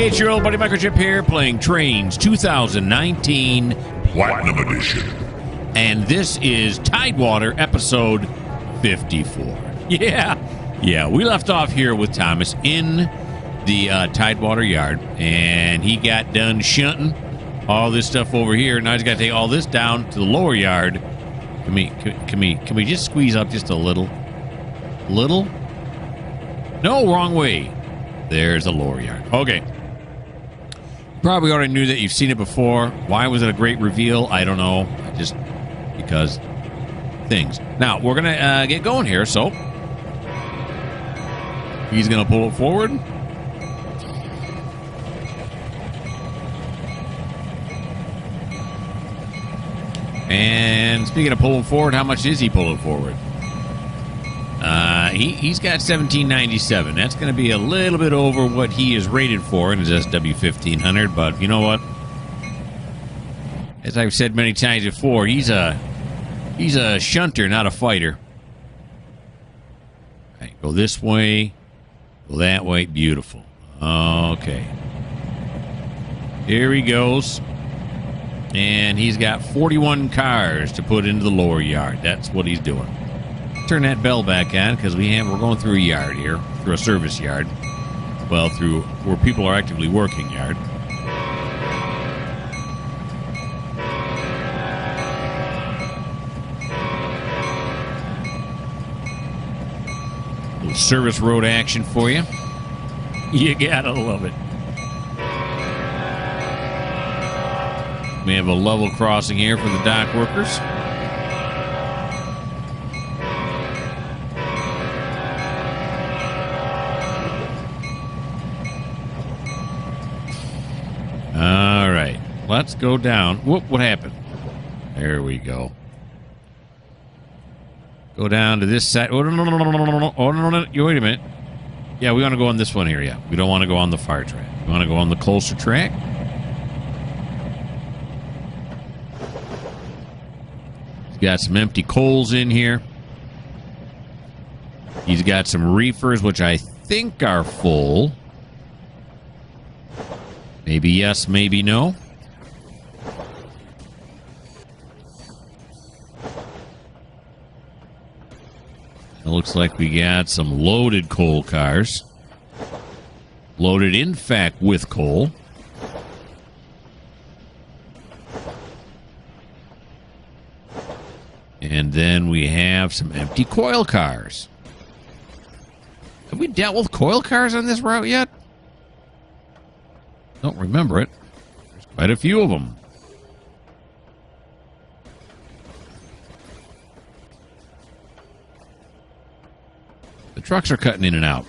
Hey, it's your old buddy Mikerowchip here playing Trainz 2019 Platinum Edition. And this is TideWater episode 54. Yeah, we left off here with Thomas in the TideWater yard, and he got done shunting all this stuff over here. Now he's got to take all this down to the lower yard. Can we just squeeze up just a little? Little? No, wrong way. There's the lower yard. Okay. Probably already knew that. You've seen it before. Why was it a great reveal? I don't know. Just because things. Now, we're going to get going here, so he's going to pull it forward. And speaking of pulling forward, how much is he pulling forward? He's got 1797. That's going to be a little bit over what he is rated for in his SW1500. But you know what? As I've said many times before, he's a shunter, not a fighter. All right, go this way, go that way. Beautiful. Okay. Here he goes. And he's got 41 cars to put into the lower yard. That's what he's doing. Turn that bell back on because we're going through a yard here, through a service yard. Well, through where people are actively working yard. A little service road action for you. You gotta love it. We have a level crossing here for the dock workers. All right, let's go down. Whoop, what happened? There we go. Go down to this side. Oh, no. You wait a minute. Yeah, we want to go on this one here, yeah. We don't want to go on the far track. We want to go on the closer track. He's got some empty coals in here. He's got some reefers, which I think are full. Maybe yes, maybe no. It looks like we got some loaded coal cars. Loaded, in fact, with coal. And then we have some empty coil cars. Have we dealt with coil cars on this route yet? Don't remember it. There's quite a few of them. The trucks are cutting in and out.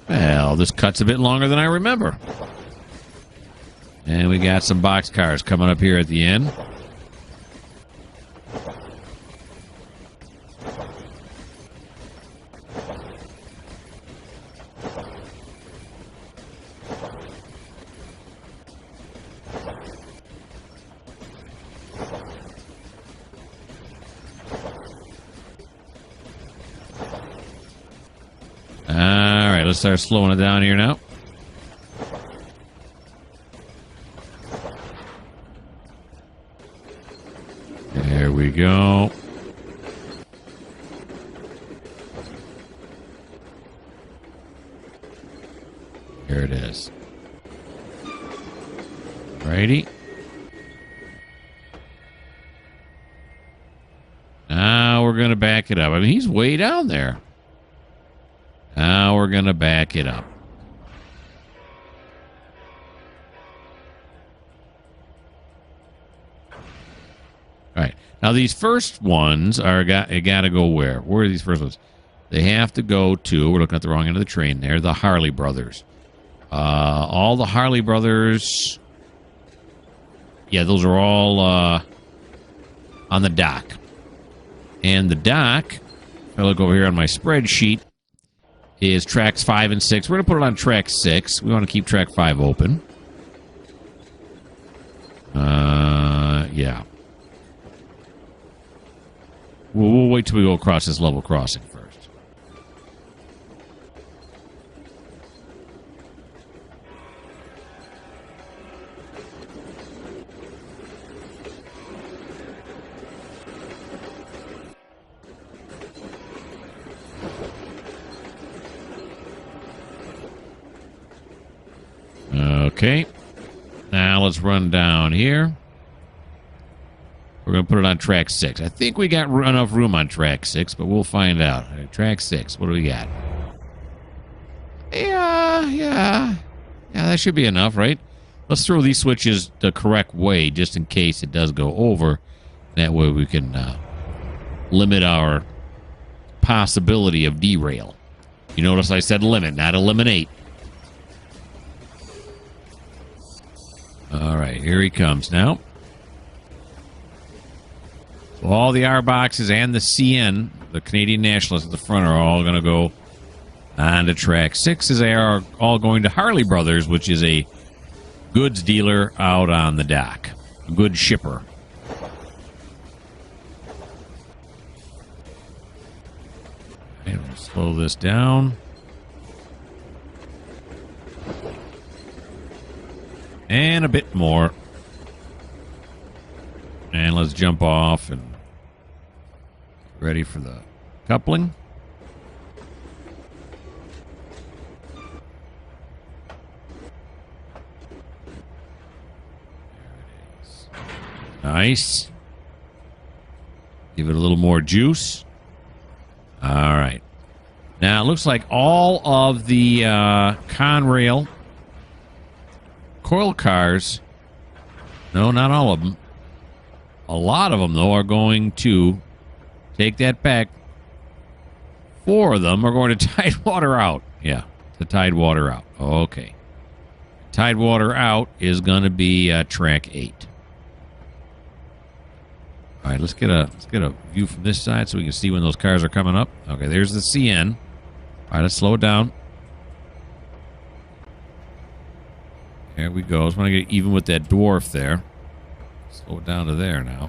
Well, this cut's a bit longer than I remember. And we got some box cars coming up here at the end. Let's start slowing it down here now. There we go. Here it is. Righty. Now we're going to back it up. I mean, he's way down there. Now we're going to back it up. All right. Now, these first ones are got to go where? Where are these first ones? They have to go to, we're looking at the wrong end of the train there, the Harley Brothers. All the Harley Brothers, yeah, those are all on the dock. And the dock, if I look over here on my spreadsheet, is tracks 5 and 6. We're going to put it on track 6. We want to keep track 5 open. Yeah. We'll wait till we go across this level crossing first. Okay. Now let's run down here. We're going to put it on track 6. I think we got enough room on track 6, but we'll find out. Track 6, what do we got? Yeah, that should be enough, right? Let's throw these switches the correct way just in case it does go over. That way we can limit our possibility of derail. You notice I said limit, not eliminate. All right, here he comes now. So all the R boxes and the CN, the Canadian Nationalists at the front, are all going to go on to track 6 as they are all going to Harley Brothers, which is a goods dealer out on the dock. A good shipper. Okay, we'll slow this down. And a bit more. And let's jump off and get ready for the coupling. There it is. Nice. Give it a little more juice. All right. Now it looks like all of the Conrail coil cars, no, not all of them. A lot of them, though, are going to take that back. 4 of them are going to TideWater out. Yeah, to TideWater out. Okay. TideWater out is going to be track 8. All right, let's get a view from this side so we can see when those cars are coming up. Okay, there's the CN. All right, let's slow it down. There we go. I just want to get even with that dwarf there. Slow it down to there now.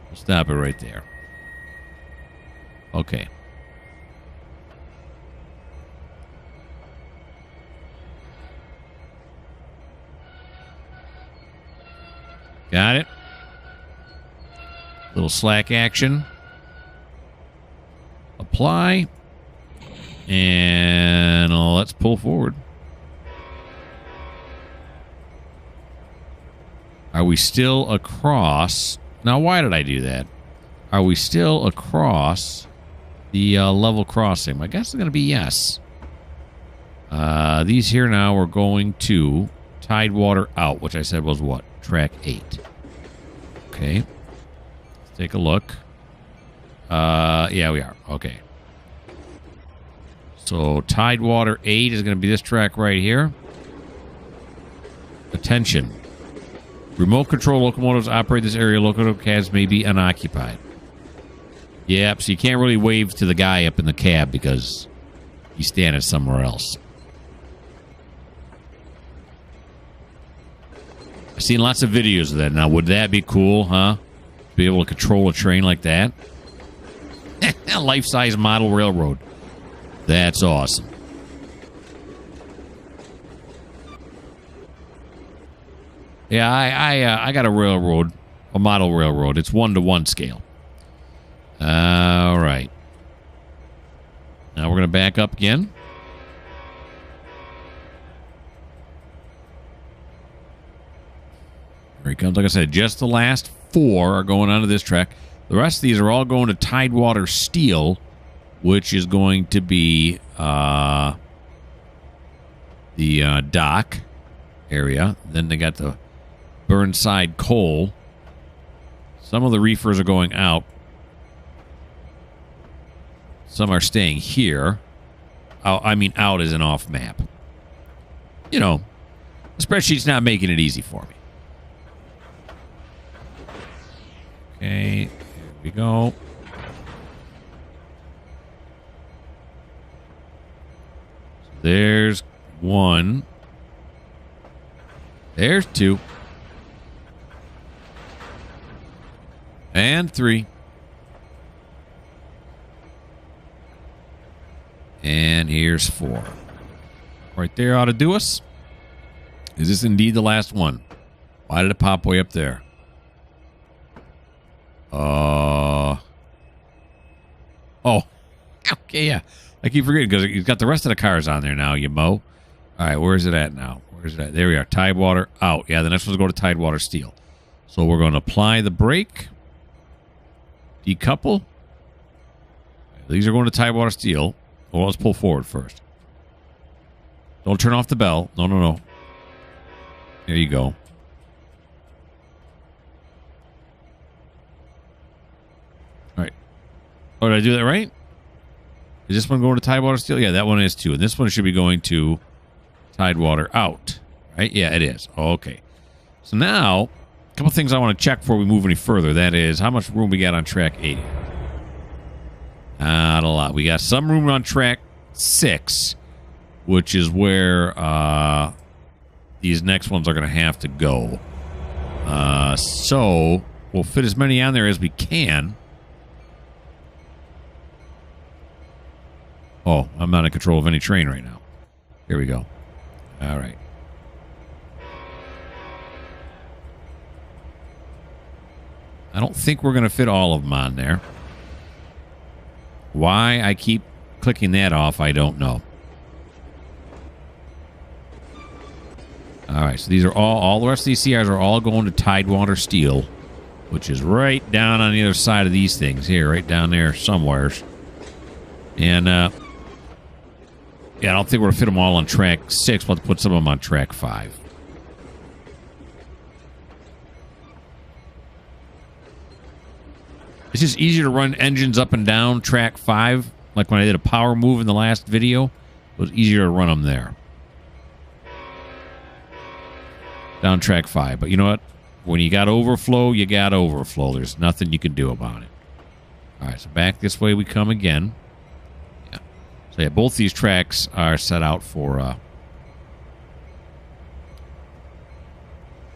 We'll stop it right there. Okay. Got it. Little slack action. Apply. And let's pull forward. Are we still across? Now, why did I do that? Are we still across the level crossing? My guess is going to be yes. These here now are going to TideWater out, which I said was what? Track 8. Okay. Let's take a look. Yeah, we are. Okay. So TideWater 8 is going to be this track right here. Attention. Remote control locomotives operate this area. Locomotive cabs may be unoccupied. Yep, so you can't really wave to the guy up in the cab because he's standing somewhere else. I've seen lots of videos of that. Now, would that be cool, huh? To be able to control a train like that? Life-size model railroad. That's awesome. Yeah, I got a railroad, a model railroad. It's 1-to-1 scale. All right. Now we're going to back up again. Here he comes. Like I said, just the last 4 are going onto this track. The rest of these are all going to TideWater Steel, which is going to be the dock area. Then they got the Burnside coal. Some of the reefers are going out. Some are staying here. I mean, out is an off map. You know, the spreadsheet's not making it easy for me. Okay, here we go. There's 1. There's 2. And 3. And here's 4. Right there ought to do us. Is this indeed the last one? Why did it pop way up there? Oh. Okay, yeah. I keep forgetting because you've got the rest of the cars on there now, you mo. All right, where's it at now? Where's it at? There we are. TideWater out. Yeah, the next one's going to TideWater Steel. So we're going to apply the brake. Decouple. These are going to TideWater Steel. Well, let's pull forward first. Don't turn off the bell. No, no, no. There you go. All right. Oh, did I do that right? Is this one going to TideWater Steel? Yeah, that one is too. And this one should be going to TideWater out. Right? Yeah, it is. Okay. So now, a couple things I want to check before we move any further. That is, how much room we got on track 80? Not a lot. We got some room on track 6, which is where these next ones are going to have to go. So we'll fit as many on there as we can. Oh, I'm not in control of any train right now. Here we go. All right. I don't think we're going to fit all of them on there. Why I keep clicking that off, I don't know. All right, so these are all the rest of these CRs are all going to TideWater Steel, which is right down on the other side of these things here, right down there somewheres. And, yeah, I don't think we're going to fit them all on track 6. We'll have to put some of them on track 5. It's just easier to run engines up and down track 5. Like when I did a power move in the last video, it was easier to run them there. Down track 5. But you know what? When you got overflow, you got overflow. There's nothing you can do about it. All right, so back this way we come again. Yeah. So yeah, both these tracks are set out for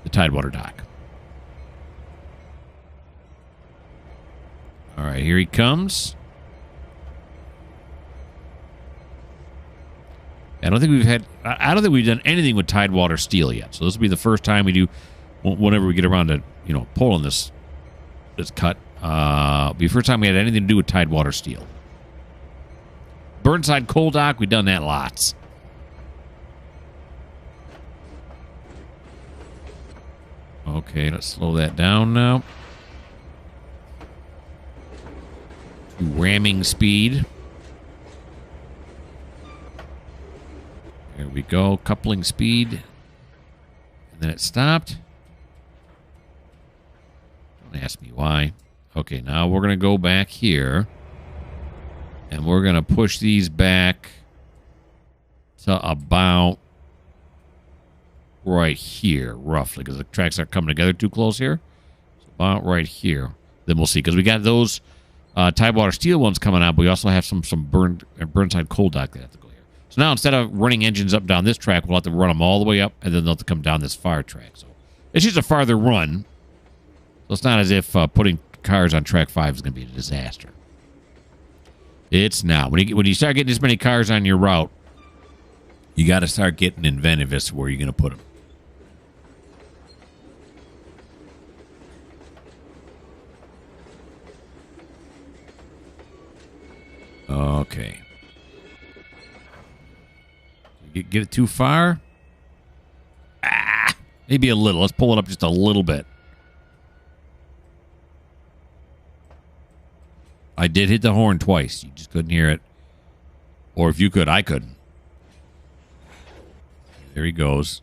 the TideWater dock. All right, here he comes. I don't think we've done anything with TideWater Steel yet. So this will be the first time we do, whenever we get around to, pulling this cut. It'll be the first time we had anything to do with TideWater Steel. Burnside Coal Dock, we've done that lots. Okay, let's slow that down now. To ramming speed. There we go. Coupling speed. And then it stopped. Don't ask me why. Okay, now we're going to go back here. And we're going to push these back to about right here, roughly. Because the tracks aren't coming together too close here. So about right here. Then we'll see. Because we got those TideWater Steel ones coming out. But we also have some Burnside Coal Dock that have to go. So now instead of running engines up down this track, we'll have to run them all the way up, and then they'll have to come down this far track. So it's just a farther run. So it's not as if putting cars on track 5 is going to be a disaster. It's not. When you start getting this many cars on your route, you got to start getting inventive as to where you're going to put them. Okay. Get it too far? Maybe a little. Let's pull it up just a little bit. I did hit the horn twice. You just couldn't hear it. Or if you could, I couldn't. There he goes.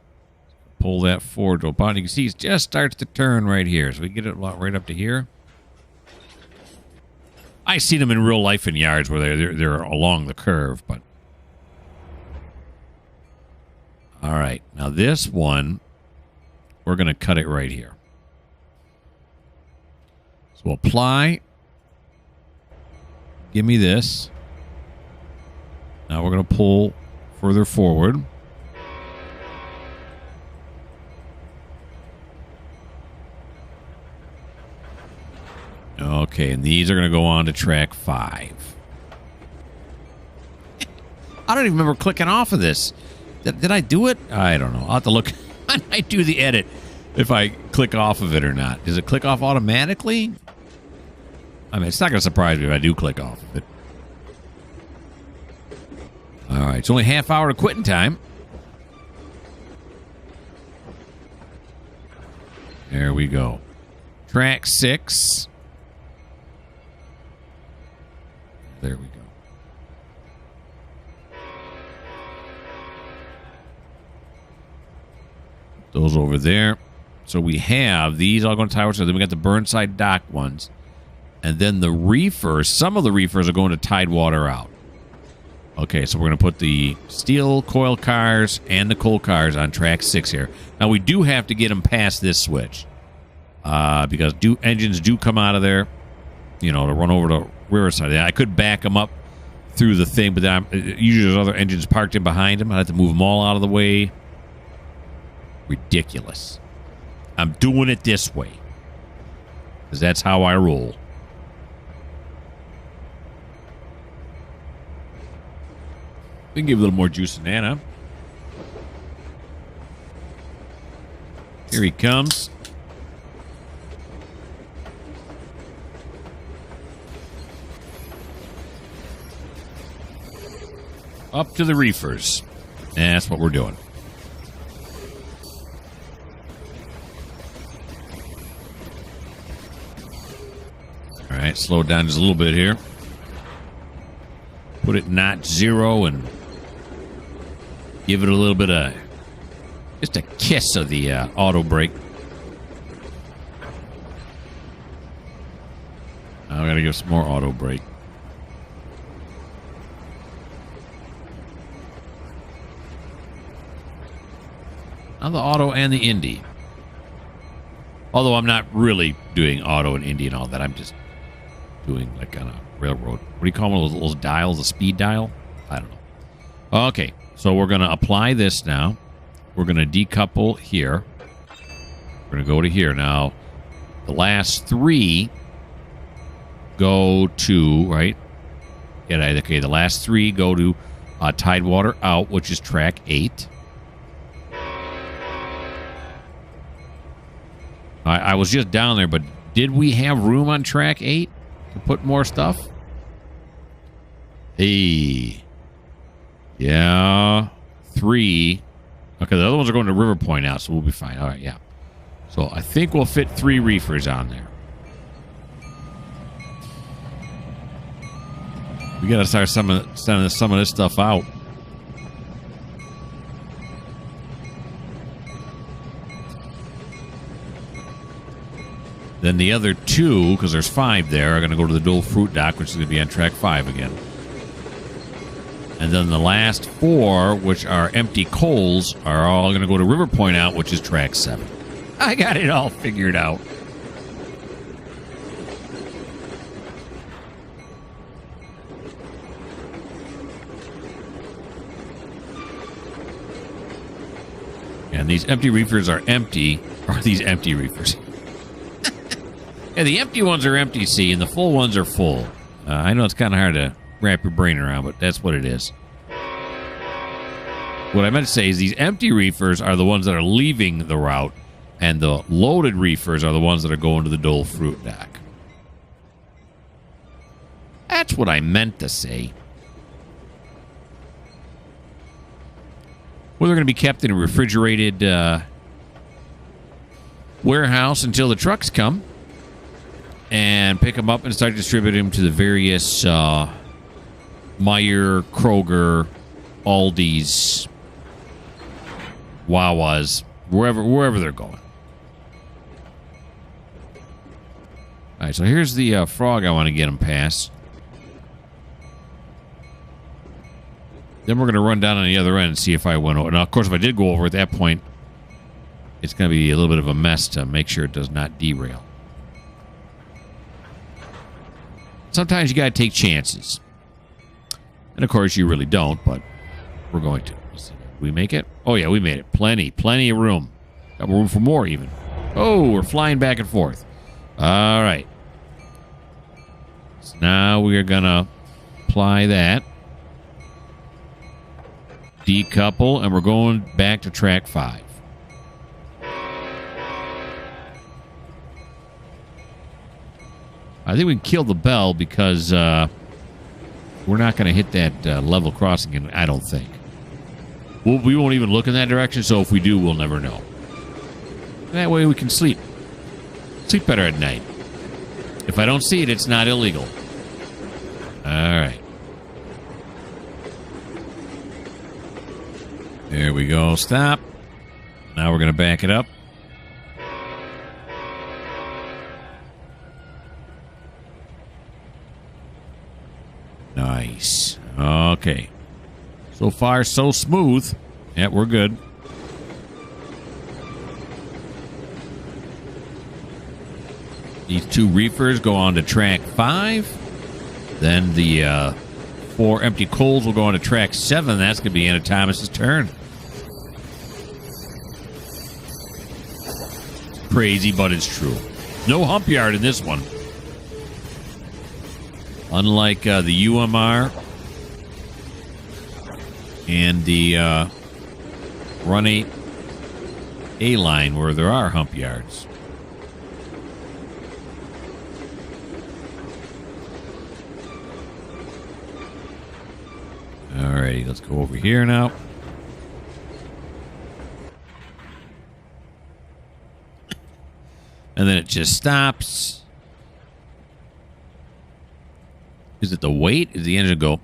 Pull that forward to a point. You can see it just starts to turn right here. So we get it right up to here. I see them in real life in yards where they're along the curve, but all right, now this one, we're going to cut it right here. So apply. Give me this. Now we're going to pull further forward. Okay, and these are going to go on to track 5. I don't even remember clicking off of this. Did I do it? I don't know. I'll have to look when I do the edit if I click off of it or not. Does it click off automatically? I mean, it's not going to surprise me if I do click off of it. All right, it's only half hour to quitting time. There we go. Track 6. There we go. Those over there. So we have these all going to TideWater. So then we got the Burnside Dock ones. And then the reefers, some of the reefers are going to TideWater out. Okay, so we're going to put the steel coil cars and the coal cars on track 6 here. Now, we do have to get them past this switch. Because engines do come out of there, you know, to run over to Riverside. I could back them up through the thing, but then usually there's other engines parked in behind them. I have to move them all out of the way. Ridiculous. I'm doing it this way. Because that's how I roll. We can give a little more juice to Nana. Here he comes. Up to the reefers. And that's what we're doing. All right, slow it down just a little bit here. Put it not 0 and give it a little bit of just a kiss of the auto brake. I gotta give some more auto brake. On the auto and the Indy. Although I'm not really doing auto and Indy and all that. I'm just doing like on a railroad. What do you call them? Those dials? A speed dial? I don't know. Okay. So we're going to apply this now. We're going to decouple here. We're going to go to here. Now, the last 3 go to, right? Yeah, okay, the last 3 go to TideWater out, which is track 8. I was just down there, but did we have room on track 8 to put more stuff? Hey. Yeah. 3. Okay, the other ones are going to Riverpoint out, so we'll be fine. All right, yeah. So I think we'll fit 3 reefers on there. We got to start sending some of this stuff out. Then the other 2, because there's 5 there, are going to go to the Dole Fruit Dock, which is going to be on track 5 again. And then the last 4, which are empty coals, are all going to go to Riverpoint out, which is track 7. I got it all figured out. And these empty reefers are empty, or these empty reefers. Yeah, the empty ones are empty, see, and the full ones are full. I know it's kind of hard to wrap your brain around, but that's what it is. What I meant to say is these empty reefers are the ones that are leaving the route, and the loaded reefers are the ones that are going to the Dole Fruit Dock. That's what I meant to say. Well, they're going to be kept in a refrigerated warehouse until the trucks come. And pick them up and start distributing them to the various Meijer, Kroger, Aldi's, Wawa's, wherever they're going. All right, so here's the frog I want to get them past. Then we're going to run down on the other end and see if I went over. Now, of course, if I did go over at that point, it's going to be a little bit of a mess to make sure it does not derail. Sometimes you got to take chances. And, of course, you really don't, but we're going to. Let's see. Did we make it? Oh, yeah, we made it. Plenty of room. Got room for more, even. Oh, we're flying back and forth. All right. So now we are going to apply that. Decouple, and we're going back to track 5. I think we can kill the bell because we're not going to hit that level crossing, and I don't think. We won't even look in that direction, so if we do, we'll never know. That way we can sleep. Sleep better at night. If I don't see it, it's not illegal. All right. There we go. Stop. Now we're going to back it up. Nice. Okay. So far, so smooth. Yeah, we're good. These 2 reefers go on to track 5. Then the 4 empty coals will go on to track 7. That's going to be Anna Thomas's turn. It's crazy, but it's true. No hump yard in this one. Unlike the UMR and the Run 8 A line where there are hump yards. Alrighty, let's go over here now. And then it just stops. Is it the weight? Is the engine go,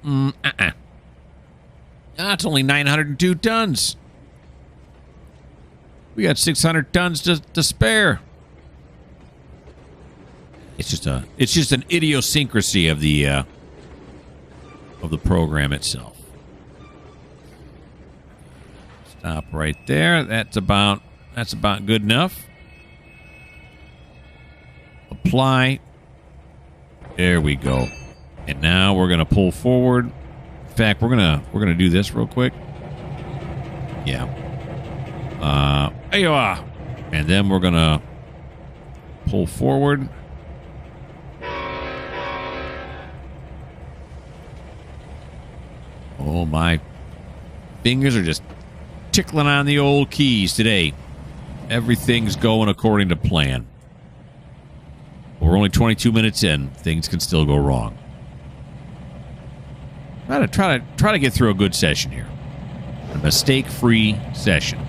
it's only 902 tons. We got 600 tons to spare. It's just an idiosyncrasy of the program itself. Stop right there. That's about good enough. Apply. There we go. And now we're gonna pull forward. In fact, we're gonna do this real quick. Yeah. There you are. And then we're gonna pull forward. Oh, my fingers are just tickling on the old keys today. Everything's going according to plan. We're only 22 minutes in. Things can still go wrong. Try to get through a good session here. A mistake-free session.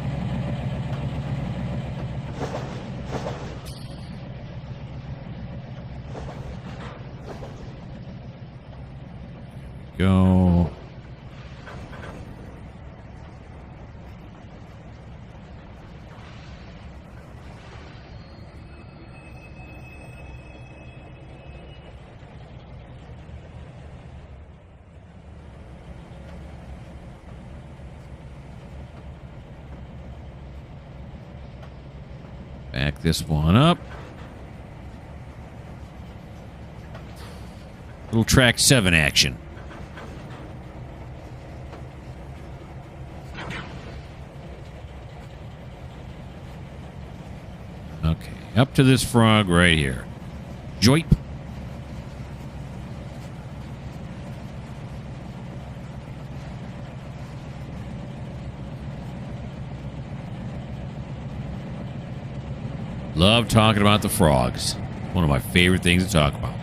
Go. Back this one up. Little track 7 action. Okay, up to this frog right here. Joip. Love talking about the frogs. One of my favorite things to talk about.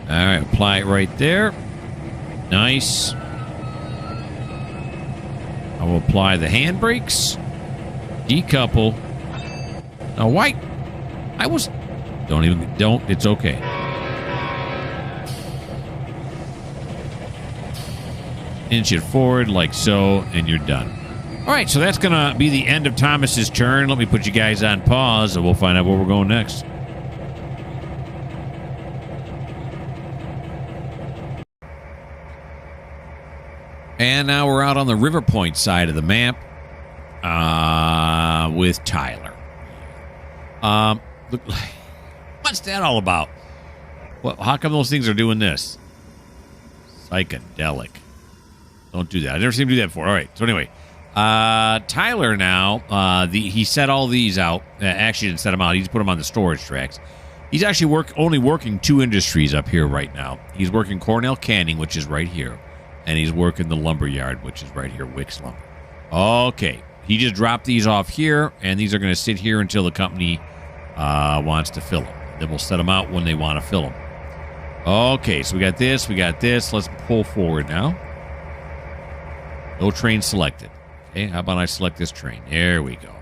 All right, apply it right there. Nice. I will apply the handbrakes. Decouple. Now, why? Don't. It's okay. Inch it forward like so, and you're done. All right, so that's going to be the end of Thomas's turn. Let me put you guys on pause, and we'll find out where we're going next. And now we're out on the Riverpoint side of the map with Tyler. Look, what's that all about? How come those things are doing this? Psychedelic. Don't do that. I've never seen him do that before. All right, so anyway. Tyler now, he set all these out. Actually, didn't set them out. He just put them on the storage tracks. He's actually only working 2 industries up here right now. He's working Cornell Canning, which is right here, and he's working the lumber yard, which is right here, Wicks Lumber. Okay, he just dropped these off here, and these are going to sit here until the company wants to fill them. Then we'll set them out when they want to fill them. Okay, so we got this, we got this. Let's pull forward now. No train selected. Okay, how about I select this train? There we go.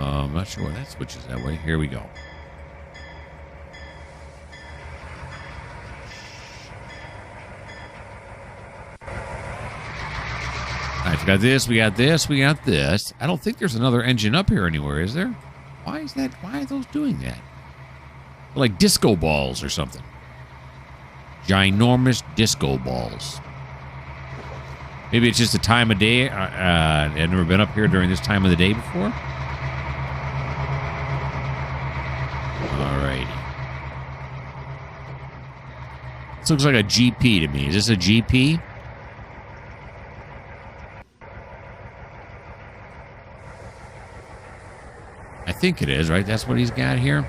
I'm not sure why that switches that way. Here we go. All right, we got this, we got this, we got this. I don't think there's another engine up here anywhere, is there? Why is that? Why are those doing that? They're like disco balls or something. Ginormous disco balls. Maybe it's just the time of day. I've never been up here during this time of the day before. Alrighty. This looks like a GP to me. Is this a GP? I think it is, right? That's what he's got here.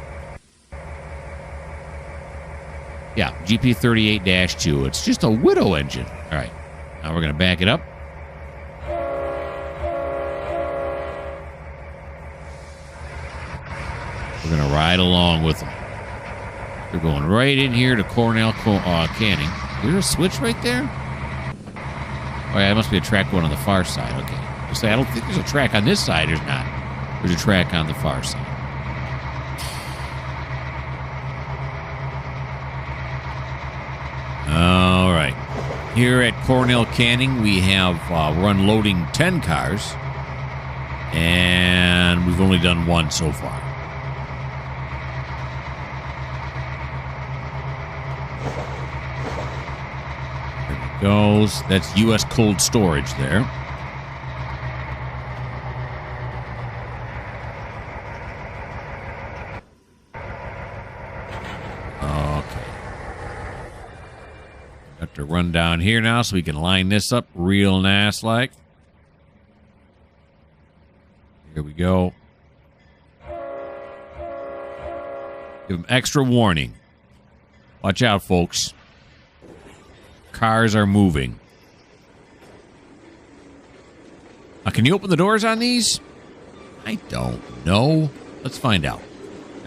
Yeah, GP38-2. It's just a Widow engine. All right. Now we're going to back it up. We're going to ride along with them. We're going right in here to Cornell Canning. Is there a switch right there? Oh, yeah, it must be a track going on the far side. Okay. I don't think there's a track on this side. There's not. There's a track on the far side. All right. Here at Cornell Canning, we have we're unloading 10 cars, and we've only done 1 so far. There it goes. That's U.S. cold storage there. To run down here now so we can line this up real nice like. Here we go. Give them extra warning. Watch out, folks. Cars are moving. Can you open the doors on these? I don't know. Let's find out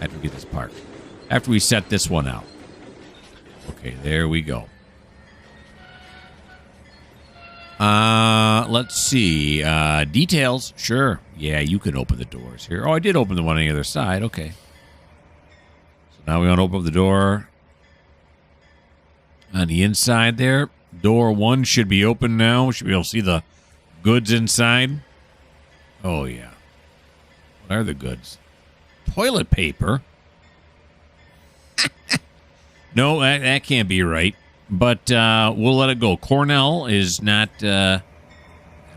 after we get this parked. After we set this one out. Okay, there we go. Let's see. Details. Sure. Yeah, you can open the doors here. Oh, I did open the one on the other side. Okay. So now we want to open up the door on the inside there. Door 1 should be open now. We should be able to see the goods inside. Oh, yeah. What are the goods? Toilet paper? No, that can't be right. But we'll let it go. Cornell is not, I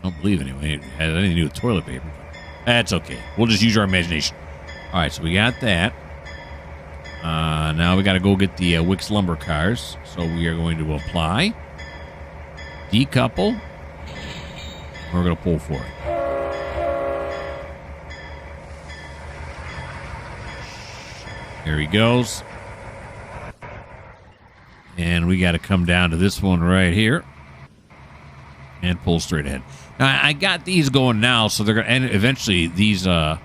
don't believe anyway, it has anything to do with toilet paper. That's okay. We'll just use our imagination. All right, so we got that. Now we got to go get the Wicks Lumber cars. So we are going to apply, decouple. We're going to pull for it. There he goes. And we got to come down to this one right here and pull straight ahead. Now, I got these going now, so they're going to, and eventually these, as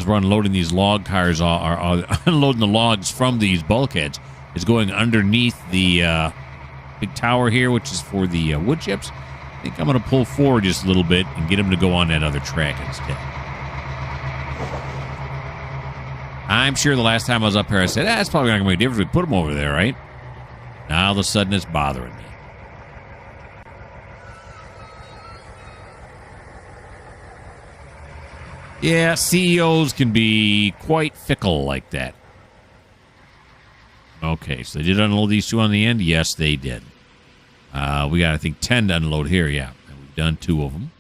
we're unloading these log cars, are unloading the logs from these bulkheads, is going underneath the big tower here, which is for the wood chips. I think I'm going to pull forward just a little bit and get them to go on that other track instead. I'm sure the last time I was up here, I said, it's probably not going to make a difference if we put them over there, right? Now all of a sudden it's bothering me. Yeah, CEOs can be quite fickle like that. Okay, so they did unload these 2 on the end? Yes, they did. We got, I think, 10 to unload here, yeah. And we've done 2 of them.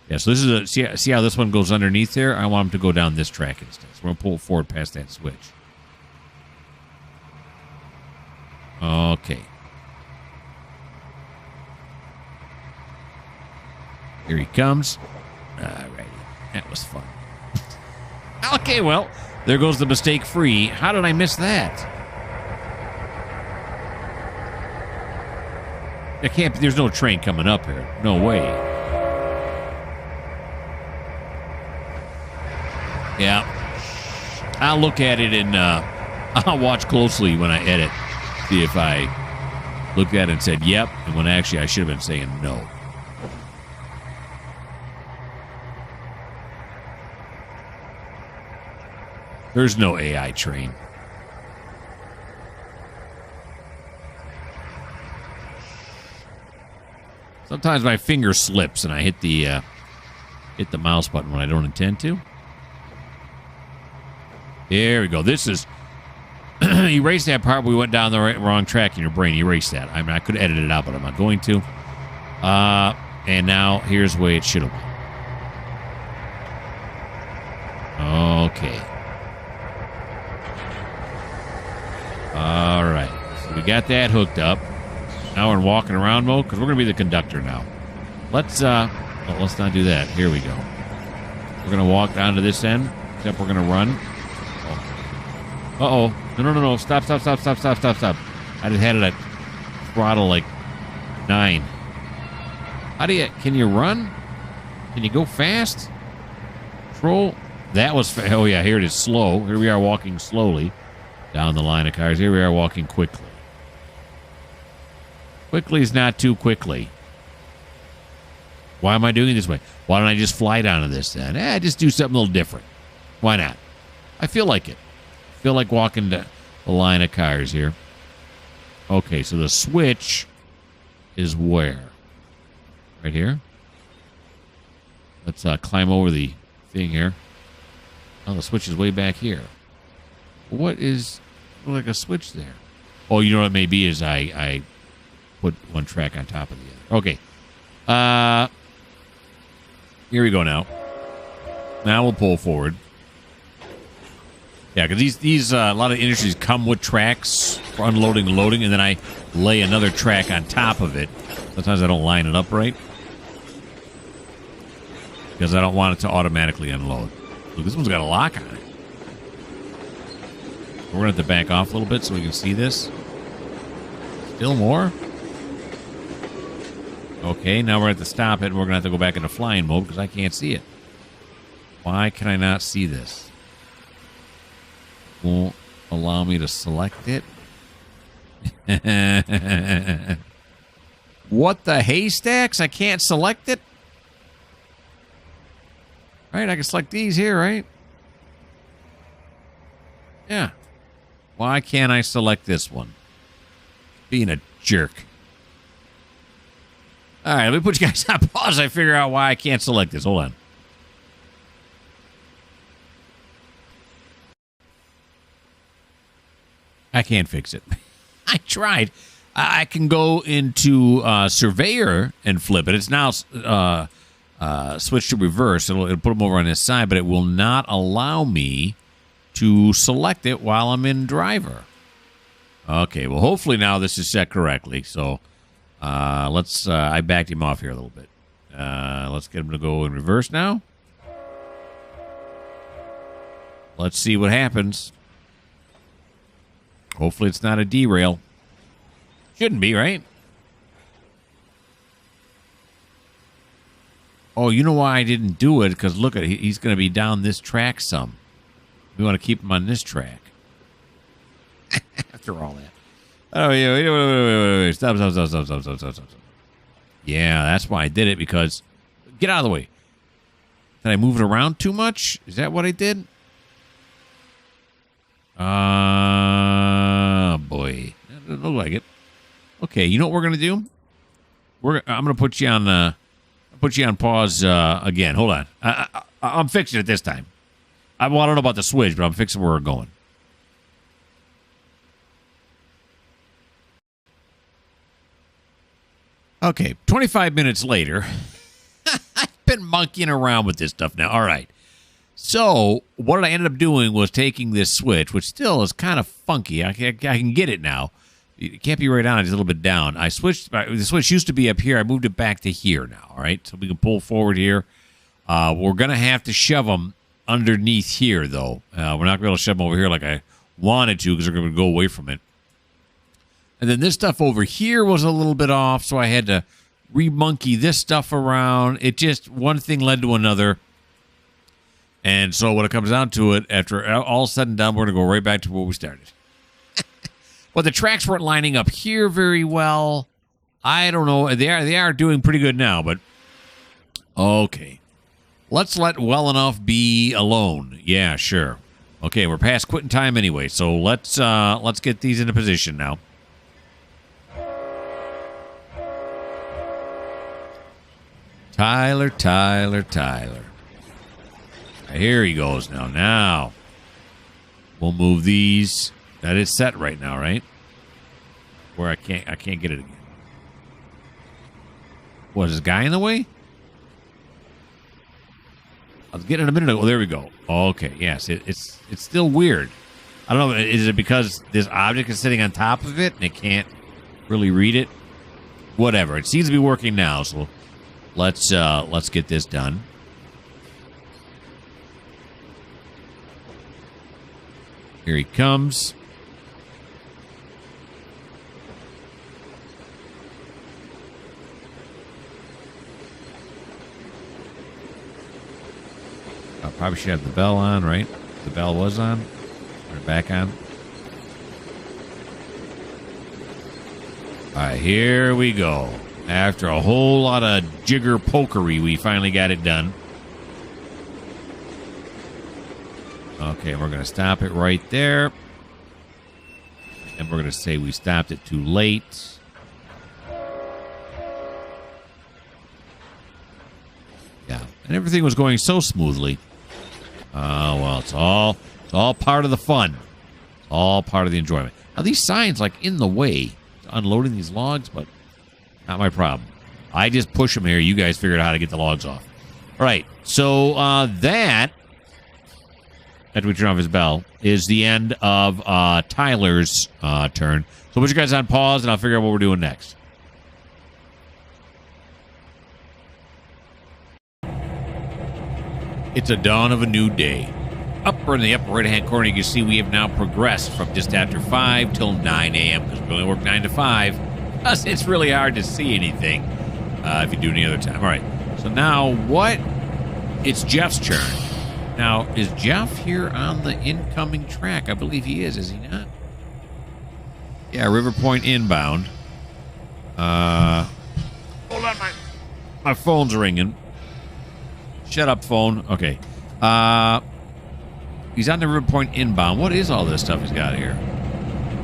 Yeah, so this is a, see how this one goes underneath there? I want them to go down this track instead. So we're going to pull forward past that switch. Okay. Here he comes. Alrighty. That was fun. Okay, well, there goes the mistake-free. How did I miss that? I can't. There's no train coming up here. No way. Yeah. I'll look at it and I'll watch closely when I edit. See if I looked at it and said, yep, and when actually I should have been saying no. There's no AI train. Sometimes my finger slips and I hit the mouse button when I don't intend to. There we go. This is erase that part. We went down the wrong track in your brain. Erase that. I mean, I could edit it out, but I'm not going to. And now here's the way it should have went. Okay. All right. So we got that hooked up. Now we're in walking around mode because we're going to be the conductor now. Let's not do that. Here we go. We're going to walk down to this end, except we're going to run. Uh-oh. No. Stop. I just had it at throttle like 9. Can you run? Can you go fast? Control? That was, oh yeah, here it is, slow. Here we are walking slowly down the line of cars. Here we are walking quickly. Quickly is not too quickly. Why am I doing it this way? Why don't I just fly down to this then? Just do something a little different. Why not? I feel like it. I feel like walking to the line of cars here. Okay, so the switch is where? Right here? Let's climb over the thing here. Oh, the switch is way back here. What is like a switch there? Oh, you know what it may be is I put one track on top of the other. Okay. Here we go now. Now we'll pull forward. Yeah, because these a lot of industries come with tracks for unloading and loading, and then I lay another track on top of it. Sometimes I don't line it up right because I don't want it to automatically unload. Look, this one's got a lock on it. We're going to have to back off a little bit so we can see this. Still more? Okay, now we're going to have to stop it, and we're going to have to go back into flying mode because I can't see it. Why can I not see this? Won't allow me to select it. What the haystacks? I can't select it? Right, I can select these here, right? Yeah. Why can't I select this one? Being a jerk. All right, let me put you guys on pause. I figure out why I can't select this. Hold on. I can't fix it. I tried. I can go into Surveyor and flip it. It's now switched to reverse. It'll put them over on this side, but it will not allow me to select it while I'm in driver. Okay, well, hopefully now this is set correctly. So let's, I backed him off here a little bit. Let's get him to go in reverse now. Let's see what happens. Hopefully it's not a derail. Shouldn't be, right? Oh, you know why I didn't do it? Because look at it. He's going to be down this track some. We want to keep him on this track. After all that. Oh, yeah. Wait. Stop. Yeah, that's why I did it, because... Get out of the way. Did I move it around too much? Is that what I did? Boy. That doesn't look like it. Okay, you know what we're going to do? I'm going to put you on... Put you on pause again. Hold on. I'm fixing it this time. I don't know about the switch, but I'm fixing where we're going. Okay, 25 minutes later. I've been monkeying around with this stuff now. All right. So what I ended up doing was taking this switch, which still is kind of funky. I can get it now. It can't be right on. It's a little bit down. I switched. The switch used to be up here. I moved it back to here now. All right, so we can pull forward here. We're going to have to shove them underneath here, though. We're not going to be able to shove them over here like I wanted to because they're going to go away from it. And then this stuff over here was a little bit off, so I had to re-monkey this stuff around. It just, one thing led to another. And so when it comes down to it, after all said and done, we're going to go right back to where we started. But the tracks weren't lining up here very well. I don't know. They are doing pretty good now, but okay. Let's let well enough be alone. Yeah, sure. Okay, we're past quitting time anyway, so let's get these into position now. Tyler. Here he goes now. Now, we'll move these. That is set right now, right? Where I can't get it again. What, is this guy in the way? I was getting it a minute ago. Oh, there we go. Okay, yes, it's still weird. I don't know. Is it because this object is sitting on top of it and it can't really read it? Whatever. It seems to be working now, so let's get this done. Here he comes. I probably should have the bell on, right? The bell was on. Or back on. All right, here we go. After a whole lot of jigger pokery, we finally got it done. Okay, we're going to stop it right there. And we're going to say we stopped it too late. Yeah, and everything was going so smoothly. Well, it's all part of the fun. It's all part of the enjoyment. Now, these signs, like, in the way to unloading these logs, but not my problem. I just push them here. You guys figured out how to get the logs off. All right, so that, after we turn off his bell, is the end of Tyler's turn. So put you guys on pause, and I'll figure out what we're doing next. It's a dawn of a new day. Up in the upper right-hand corner, you can see we have now progressed from just after 5 till 9 a.m. because we only work 9 to 5. Plus, it's really hard to see anything if you do any other time. All right, so now what? It's Jeff's turn. Now, is Jeff here on the incoming track? I believe he is he not? Yeah, Riverpoint inbound. Hold on, my phone's ringing. Shut up, phone. Okay. He's on the Riverpoint inbound. What is all this stuff he's got here?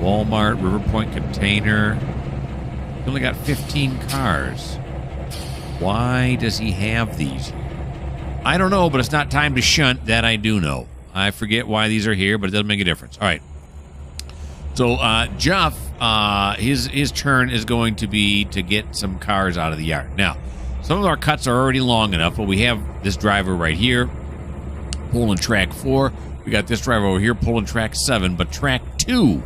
Walmart, Riverpoint container. He only got 15 cars. Why does he have these here? I don't know, but it's not time to shunt. That I do know. I forget why these are here, but it doesn't make a difference. All right. So, Jeff, his turn is going to be to get some cars out of the yard. Now, some of our cuts are already long enough, but we have this driver right here pulling track 4. We got this driver over here pulling track 7, but track 2,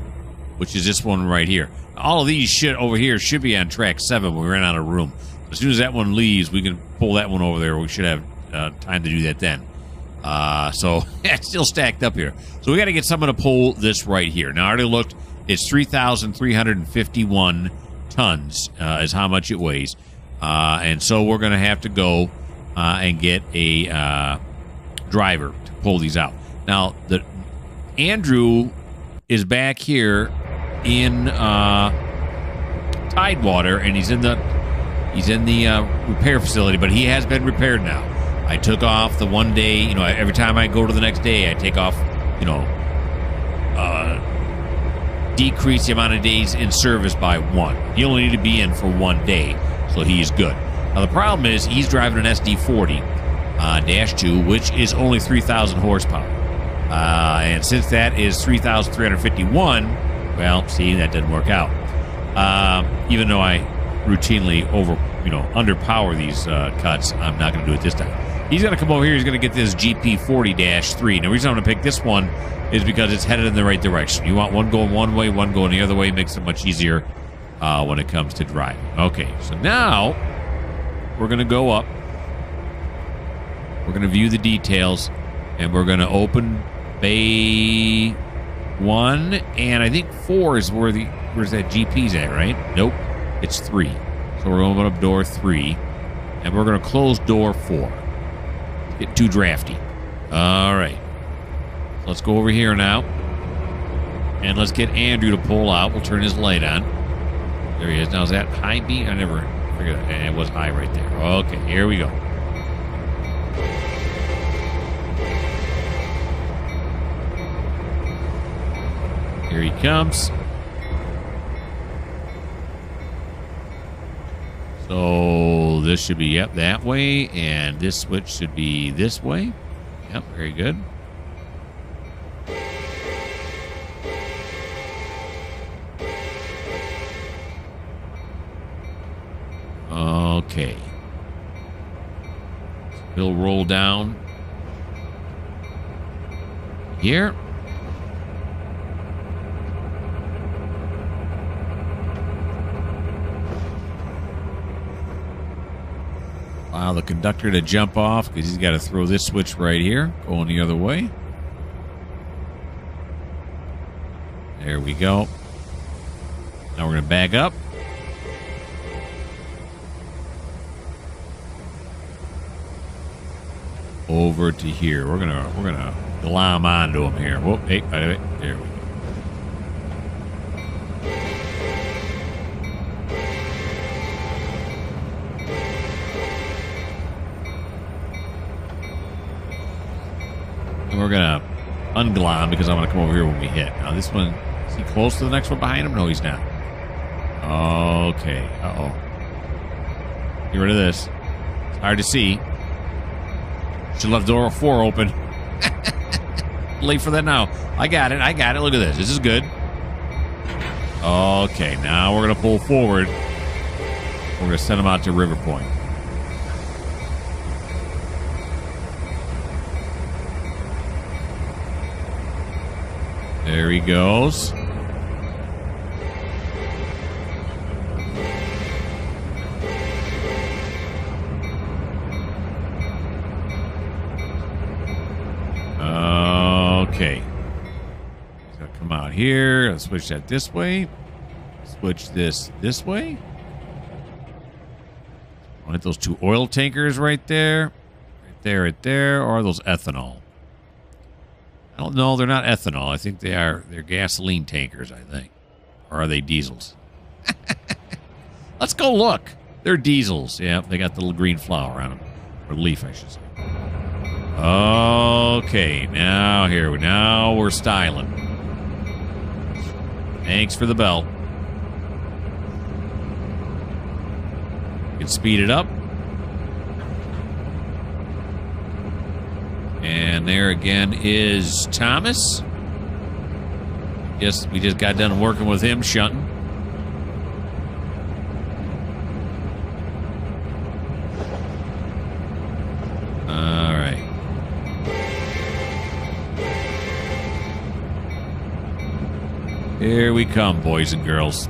which is this one right here. All of these over here should be on track 7, but we ran out of room. As soon as that one leaves, we can pull that one over there. We should have time to do that then. So it's still stacked up here. So we got to get someone to pull this right here. Now, I already looked. It's 3,351 tons is how much it weighs. And so we're going to have to go and get a driver to pull these out. Now, Andrew is back here in TideWater, and he's in the repair facility, but he has been repaired now. I took off the one day, every time I go to the next day, I take off, decrease the amount of days in service by 1. He only need to be in for 1 day, so he's good. Now, the problem is he's driving an SD40-2, which is only 3,000 horsepower. And since that is 3,351, well, see, that didn't work out. Even though I routinely underpower these cuts, I'm not going to do it this time. He's going to come over here. He's going to get this GP40-3. Now, the reason I'm going to pick this one is because it's headed in the right direction. You want one going one way, one going the other way. Makes it much easier when it comes to driving. Okay, so now we're going to go up We're going to view the details, and we're going to open Bay 1, and I think 4 is where's that GP's at, right? Nope, it's 3. So we're going to open up door 3, and we're going to close door 4. It's getting too drafty. All right. Let's go over here now, and let's get Andrew to pull out. We'll turn his light on. There he is. Now, is that high beam? I never figured that. It was high right there. Okay, here we go. Here he comes. So this should be, yep, that way. And this switch should be this way. Yep, very good. Okay. He'll roll down here. Allow the conductor to jump off because he's got to throw this switch right here, going the other way. There we go. Now we're going to back up. Over to here. We're gonna glom onto him here. Whoop, hey, there we go. And we're gonna unglom because I want to come over here when we hit. Now this one, is he close to the next one behind him? No, he's not. Okay. Uh-oh. Get rid of this. It's hard to see. Should left door 4 open. Late for that now. I got it. Look at this. This is good. Okay, now we're going to pull forward. We're going to send him out to Riverpoint. There he goes. Okay. He's going to come out here. Let's switch that this way. Switch this way. I want those 2 oil tankers right there. Right there. Or are those ethanol? I don't know. They're not ethanol. I think they're gasoline tankers, I think. Or are they diesels? Let's go look. They're diesels. Yeah, they got the little green flower on them. Or leaf, I should say. Okay, now we're styling. Thanks for the belt. You can speed it up. And there again is Thomas. Yes, we just got done working with him shunting. All right. Here we come, boys and girls.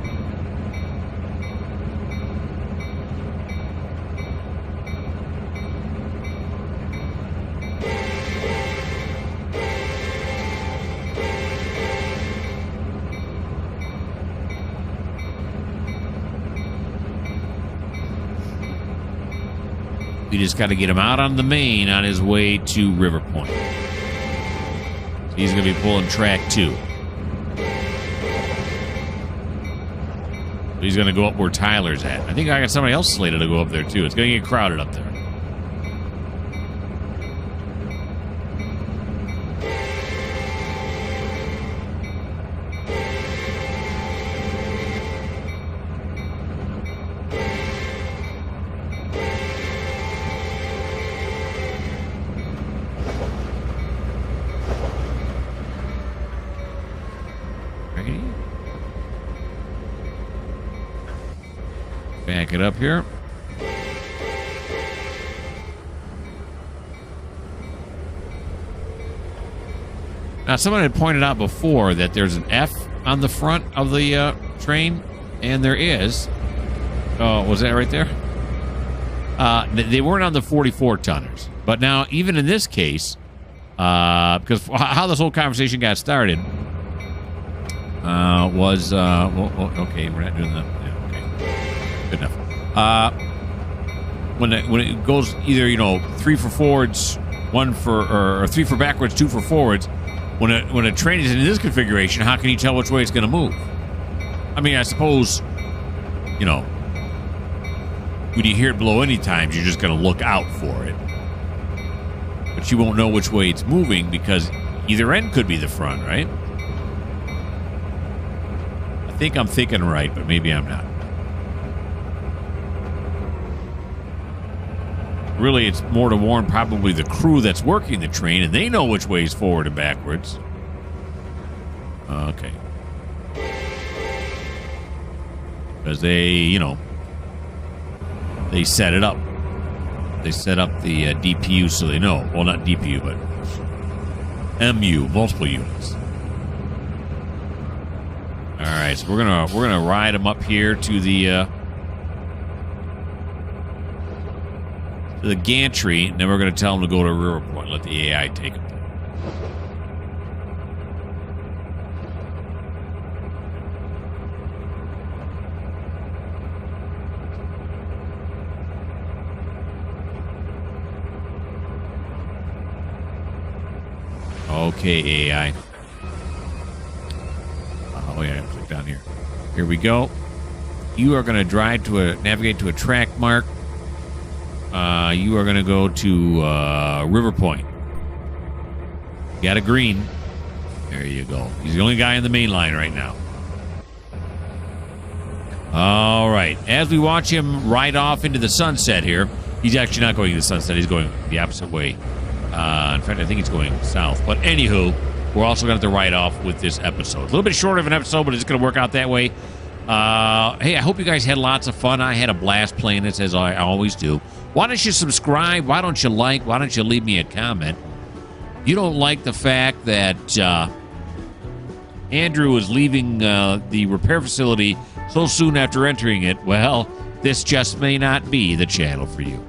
We just got to get him out on the main on his way to Riverpoint. So he's going to be pulling track 2. He's going to go up where Tyler's at. I think I got somebody else slated to go up there, too. It's going to get crowded up there. Back it up here. Now, someone had pointed out before that there's an F on the front of the train, and there is. Oh, was that right there? They weren't on the 44 tonners. But now, even in this case, because how this whole conversation got started was, okay, we're not doing that. Yeah, okay, good enough. When it goes either 3 for forwards, 1 for or 3 for backwards, 2 for forwards. When a train is in this configuration, how can you tell which way it's going to move? I mean, I suppose, when you hear it blow any times, you're just going to look out for it. But you won't know which way it's moving because either end could be the front, right? I think I'm thinking right, but maybe I'm not. Really, it's more to warn probably the crew that's working the train, and they know which way is forward and backwards. Okay. Because they set it up. They set up the DPU so they know. Well, not DPU, but MU, multiple units. All right, so we're gonna ride them up here to the gantry, and then we're gonna tell them to go to Riverpoint. Let the AI take them. Okay, AI. Oh yeah, click down here. Here we go. You are going to navigate to a track mark. You are going to go to Riverpoint. Got a green. There you go. He's the only guy in the main line right now. All right. As we watch him ride off into the sunset here, he's actually not going to the sunset. He's going the opposite way. In fact, I think it's going south. But anywho, we're also going to have to ride off with this episode. A little bit short of an episode, but it's going to work out that way. Hey, I hope you guys had lots of fun. I had a blast playing this, as I always do. Why don't you subscribe? Why don't you like? Why don't you leave me a comment? You don't like the fact that Andrew is leaving the repair facility so soon after entering it. Well, this just may not be the channel for you.